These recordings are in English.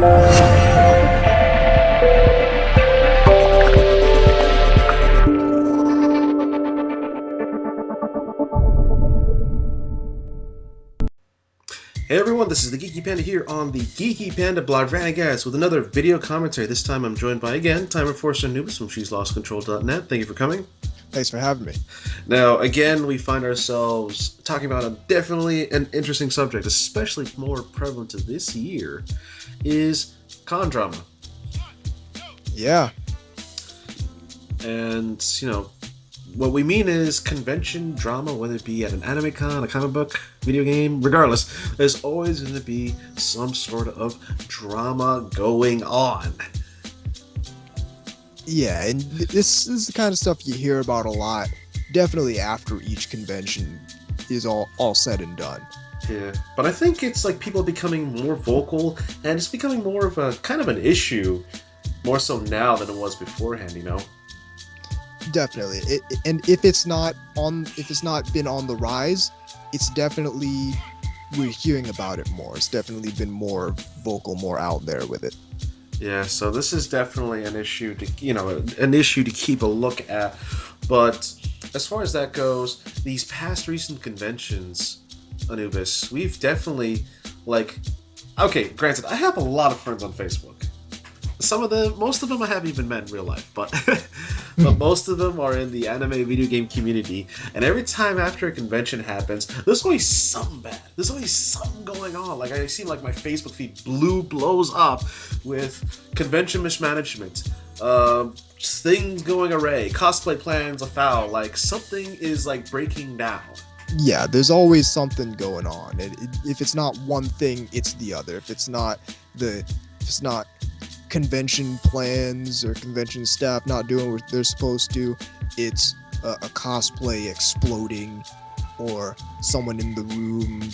Hey everyone, this is the Geeky Panda here on the Geeky Panda blog, guys, with another video commentary. This time I'm joined by, again, Time Enforcer Anubis from She'sLostControl.net. Thank you for coming. Thanks for having me. Now, again, we find ourselves talking about definitely an interesting subject, especially more prevalent to this year, is con drama. Yeah. And, what we mean is convention drama, whether it be at an anime con, a comic book, video game, regardless, there's always going to be some sort of drama going on. Yeah, and this is the kind of stuff you hear about a lot, definitely after each convention is all said and done. Yeah, but I think it's like people becoming more vocal, and it's becoming more of a kind of an issue, more so now than it was beforehand, Definitely, and if it's not been on the rise, it's definitely, we're hearing about it more. It's definitely been more vocal, more out there with it. Yeah, so this is definitely an issue to keep a look at. But as far as that goes, these past recent conventions, Anubis, we've definitely okay, granted, I have a lot of friends on Facebook. Most of them I haven't even met in real life, but most of them are in the anime video game community. And every time after a convention happens, there's always something bad. There's always something going on. Like I see, my Facebook feed blows up with convention mismanagement, things going awry, cosplay plans afoul. Like something is breaking down. Yeah, there's always something going on. If it's not one thing, it's the other. If it's not convention plans or convention staff not doing what they're supposed to, it's a cosplay exploding or someone in the room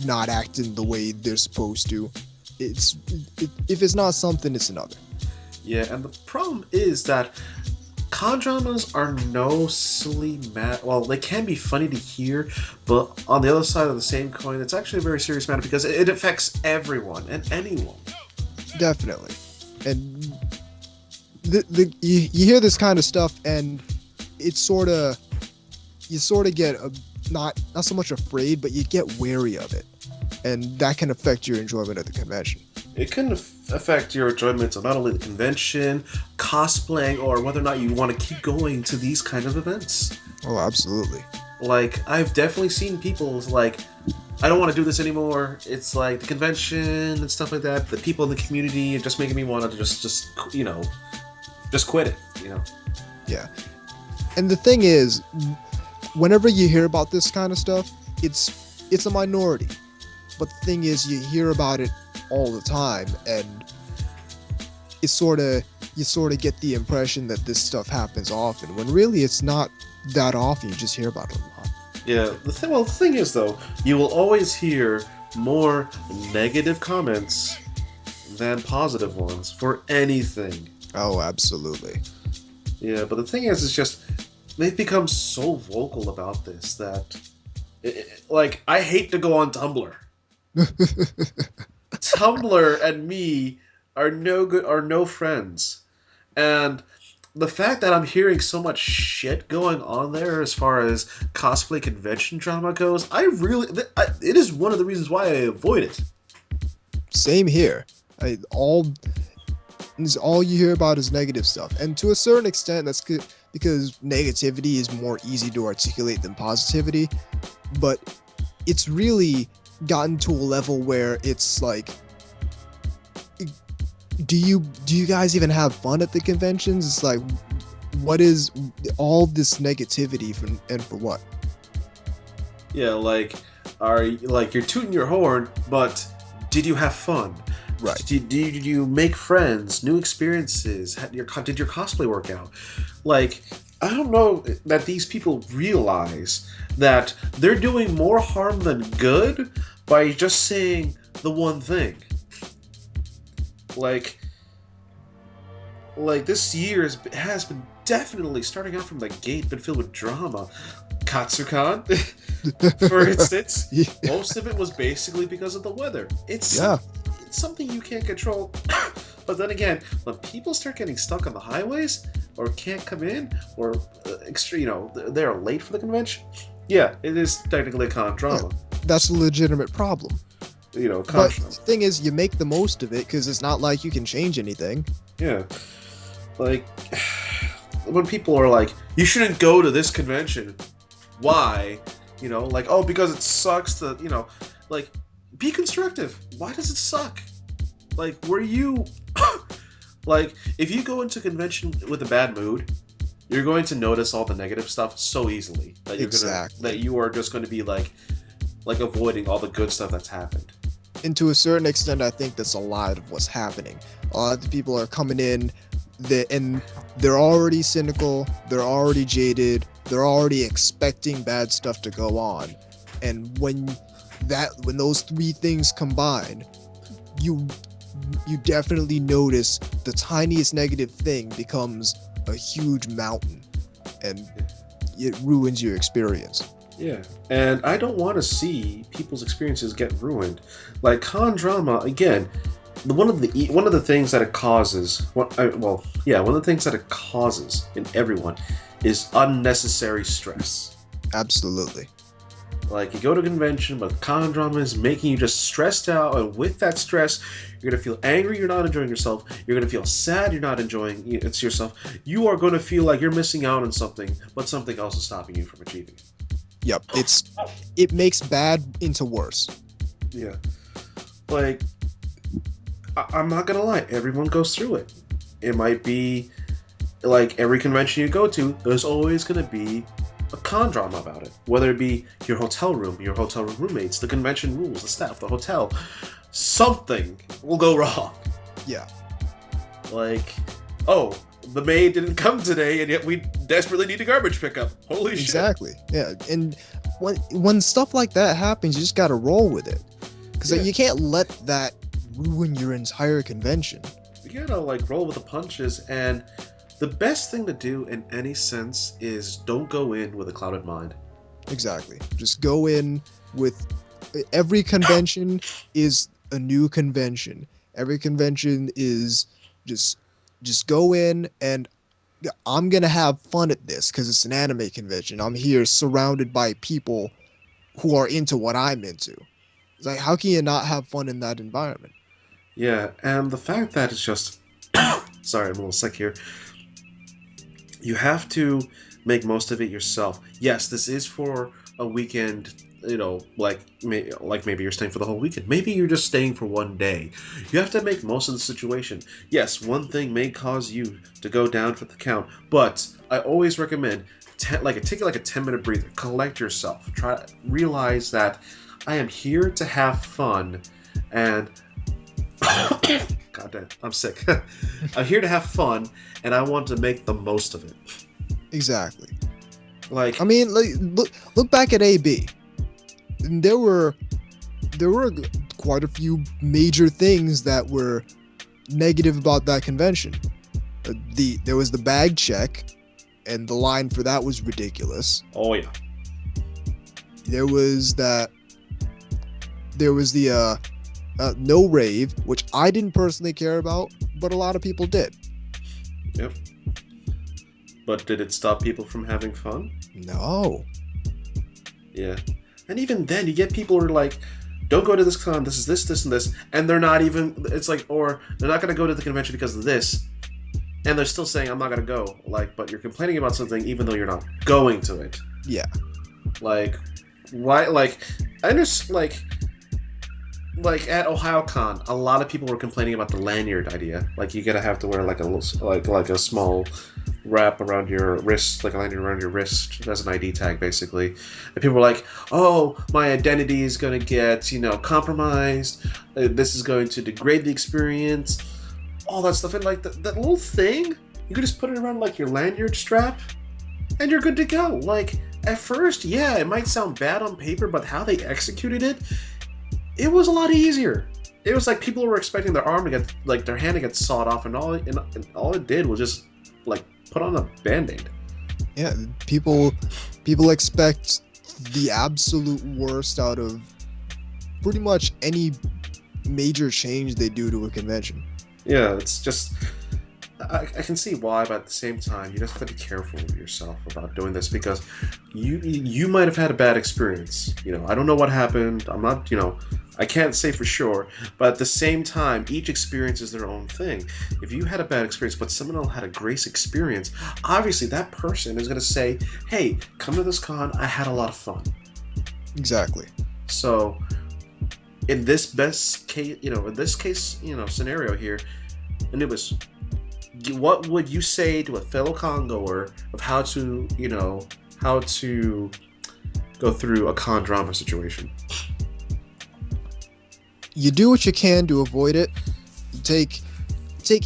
not acting the way they're supposed to. If it's not something, it's another. Yeah, and the problem is that con dramas are no silly well, they can be funny to hear, but on the other side of the same coin, it's actually a very serious matter because it affects everyone and anyone. Definitely. And you hear this kind of stuff, and it's you sort of get not so much afraid, but you get wary of it, and that can affect your enjoyment of the convention. It can affect your enjoyment of not only the convention, cosplaying, or whether or not you want to keep going to these kind of events. Oh, absolutely. I've definitely seen people I don't want to do this anymore. It's the convention and stuff like that. The people in the community are just making me want to just quit it, Yeah. And the thing is, whenever you hear about this kind of stuff, it's a minority. But the thing is, you hear about it all the time, and you sort of get the impression that this stuff happens often, when really it's not that often. You just hear about it a lot. Yeah, the thing is, though, you will always hear more negative comments than positive ones for anything. Oh, absolutely. Yeah, but the thing is, it's just, they've become so vocal about this that, I hate to go on Tumblr. Tumblr and me are no friends. And the fact that I'm hearing so much shit going on there as far as cosplay convention drama goes, it is one of the reasons why I avoid it. Same here. All you hear about is negative stuff, and to a certain extent, that's good because negativity is more easy to articulate than positivity. But it's really gotten to a level where it's do you guys even have fun at the conventions? It's what is all this negativity and for what? Yeah, you're tooting your horn, but did you have fun? Right. Did you make friends, new experiences? Did your cosplay work out? I don't know that these people realize that they're doing more harm than good by just saying the one thing. This year has been definitely, starting out from the gate, been filled with drama. Katsucon, for instance, most of it was basically because of the weather. it's something you can't control. But then again, when people start getting stuck on the highways or can't come in or they're late for the convention, yeah, it is technically a con Yeah, drama. that's a legitimate problem. Con But the drama. thing is, you make the most of it because it's not like you can change anything. Yeah, like when people are like, "You shouldn't go to this convention." Why? Like, oh, because it sucks to, like, be constructive. Why does it suck? Like, were you, like, if you go into convention with a bad mood, you're going to notice all the negative stuff so easily that Exactly. you are just going to be like avoiding all the good stuff that's happened. And to a certain extent, I think that's a lot of what's happening. A lot of the people are coming in, and they're already cynical, they're already jaded, they're already expecting bad stuff to go on. And when those three things combine, you definitely notice the tiniest negative thing becomes a huge mountain, and it ruins your experience. Yeah, and I don't want to see people's experiences get ruined. Like con drama, again, one of the things that it causes, one of the things that it causes in everyone is unnecessary stress. Absolutely. Like you go to a convention, but con drama is making you just stressed out, and with that stress, you're gonna feel angry. You're not enjoying yourself. You're gonna feel sad. You're not enjoying it's yourself. You are gonna feel like you're missing out on something, but something else is stopping you from achieving it. Yep. It makes bad into worse. Yeah, like I'm not gonna lie, everyone goes through it. It might be like every convention you go to, there's always gonna be a con drama about it. Whether it be your hotel room roommates, the convention rules, the staff, the hotel, something will go wrong. Yeah. Like, oh, the maid didn't come today, and yet we desperately need a garbage pickup. Holy shit! Exactly. Yeah. And when stuff like that happens, you just gotta roll with it, because Yeah. you can't let that ruin your entire convention. You gotta like roll with the punches, and the best thing to do in any sense is don't go in with a clouded mind. Exactly. Just go in with every convention is a new convention. Every convention is just go in and I'm gonna have fun at this because it's an anime convention. I'm here surrounded by people who are into what I'm into. It's like, how can you not have fun in that environment? Yeah, and the fact that it's just sorry, I'm a little sick here. You have to make most of it yourself. Yes, this is for a weekend. Like maybe you're staying for the whole weekend. Maybe you're just staying for one day. You have to make most of the situation. Yes, one thing may cause you to go down for the count, but I always recommend take like a 10-minute breather. Collect yourself. Try realize that I am here to have fun, and God damn, I'm sick. I'm here to have fun, and I want to make the most of it. Exactly. Like, I mean, like, look back at AB. There were quite a few major things that were negative about that convention. There was the bag check, and the line for that was ridiculous. oh yeah, There was the no rave, which I didn't personally care about, but a lot of people did. yep. But did it stop people from having fun? No. Yeah. And even then, you get people who are like, don't go to this con, this is this, and this, and they're not even, it's like, or they're not going to go to the convention because of this, and they're still saying, I'm not going to go. Like, but you're complaining about something even though you're not going to it. Yeah. Like, why, like, I understand, like at OhioCon, a lot of people were complaining about the lanyard idea. Like, you gotta have to wear like a little, like a small wrap around your wrist, like a lanyard around your wrist as an ID tag, basically. And people were like, "Oh, my identity is gonna get, compromised. This is going to degrade the experience." All that stuff, and like that little thing, you could just put it around like your lanyard strap, and you're good to go. Like at first, yeah, it might sound bad on paper, but how they executed it, it was a lot easier. It was like people were expecting their arm to get, like their hand to get sawed off, and all it did was just like put on a band-aid. Yeah, people expect the absolute worst out of pretty much any major change they do to a convention. Yeah, it's just I can see why, but at the same time, you just have to be careful of yourself about doing this because you might have had a bad experience. I don't know what happened. I'm not, I can't say for sure. But at the same time, each experience is their own thing. If you had a bad experience, but someone else had a great experience, obviously that person is going to say, "Hey, come to this con. I had a lot of fun." Exactly. So, in this best case, scenario here, Anubis, what would you say to a fellow congoer of how to go through a con drama situation? You do what you can to avoid it. You take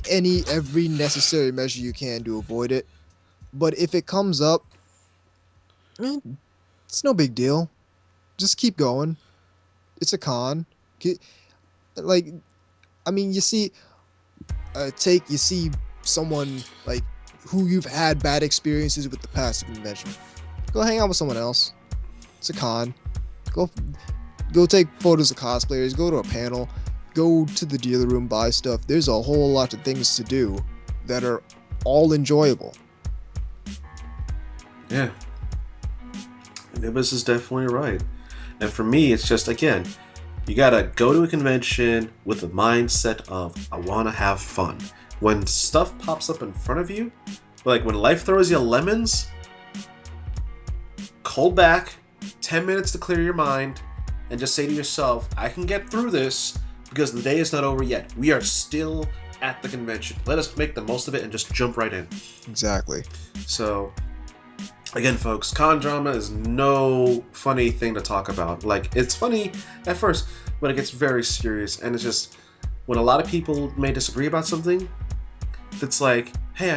every necessary measure you can to avoid it. But if it comes up, eh, it's no big deal. Just keep going. It's a con. Like, I mean, you see, you see someone like who you've had bad experiences with the past convention. Go hang out with someone else. It's a con. Go take photos of cosplayers. Go to a panel. Go to the dealer room. Buy stuff. There's a whole lot of things to do that are all enjoyable. Yeah, Anubis is definitely right. And for me, it's just again, you gotta go to a convention with the mindset of I want to have fun. When stuff pops up in front of you, like when life throws you lemons, hold back 10 minutes to clear your mind and just say to yourself, I can get through this because the day is not over yet. We are still at the convention. Let us make the most of it and just jump right in. Exactly. So, again, folks, con drama is no funny thing to talk about. Like, it's funny at first, but it gets very serious. And it's just, when a lot of people may disagree about something, it's like, hey,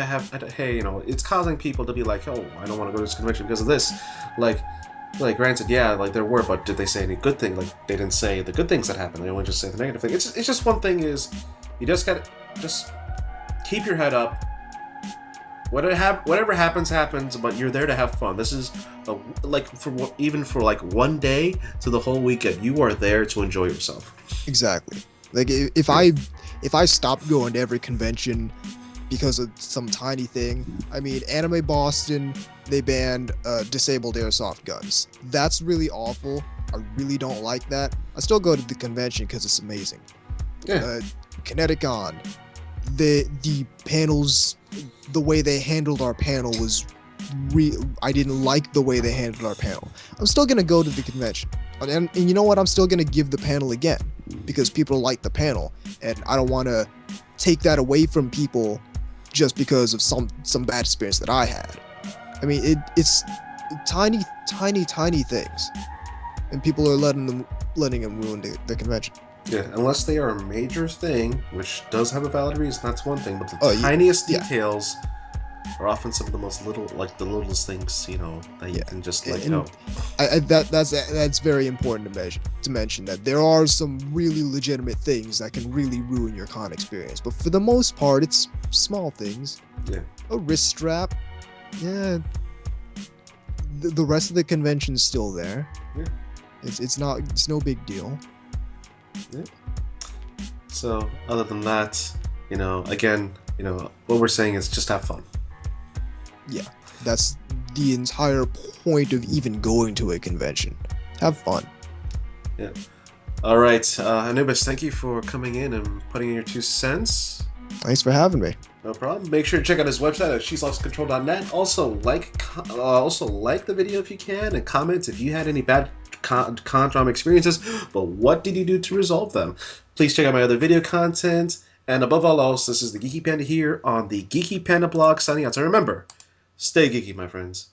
it's causing people to be like, oh, I don't want to go to this convention because of this. Like, granted, yeah, like there were, but did they say any good thing? Like, they didn't say the good things that happened. They only just say the negative thing. It's just one thing is, you just gotta just keep your head up. Whatever happens, but you're there to have fun. This is even for like one day to the whole weekend, you are there to enjoy yourself. Exactly. Like if I stopped going to every convention because of some tiny thing, I mean, Anime Boston, they banned disabled airsoft guns. That's really awful. I really don't like that. I still go to the convention because it's amazing. Yeah. Kineticon, the panels, the way they handled our panel was I didn't like the way they handled our panel. I'm still gonna go to the convention, and you know what? I'm still gonna give the panel again because people like the panel, and I don't want to take that away from people just because of some bad experience that I had. I mean, it's tiny things, and people are letting them ruin the convention. Yeah, unless they are a major thing, which does have a valid reason, that's one thing. But the tiniest details are often some of the most the littlest things, that you can just let go. That's very important to mention that there are some really legitimate things that can really ruin your con experience. But for the most part, it's small things. Yeah. A wrist strap. Yeah. The rest of the convention's still there. Yeah. It's no big deal. Yeah. So other than that, again, what we're saying is just have fun. Yeah, that's the entire point of even going to a convention. Have fun. Yeah. All right, Anubis, thank you for coming in and putting in your 2 cents. Thanks for having me. No problem. Make sure to check out his website at shesloscontrol.net. Also, like the video if you can, and comment if you had any bad con drama experiences. But what did you do to resolve them? Please check out my other video content. And above all else, this is the Geeky Panda here on the Geeky Panda blog signing out. So remember, stay geeky, my friends.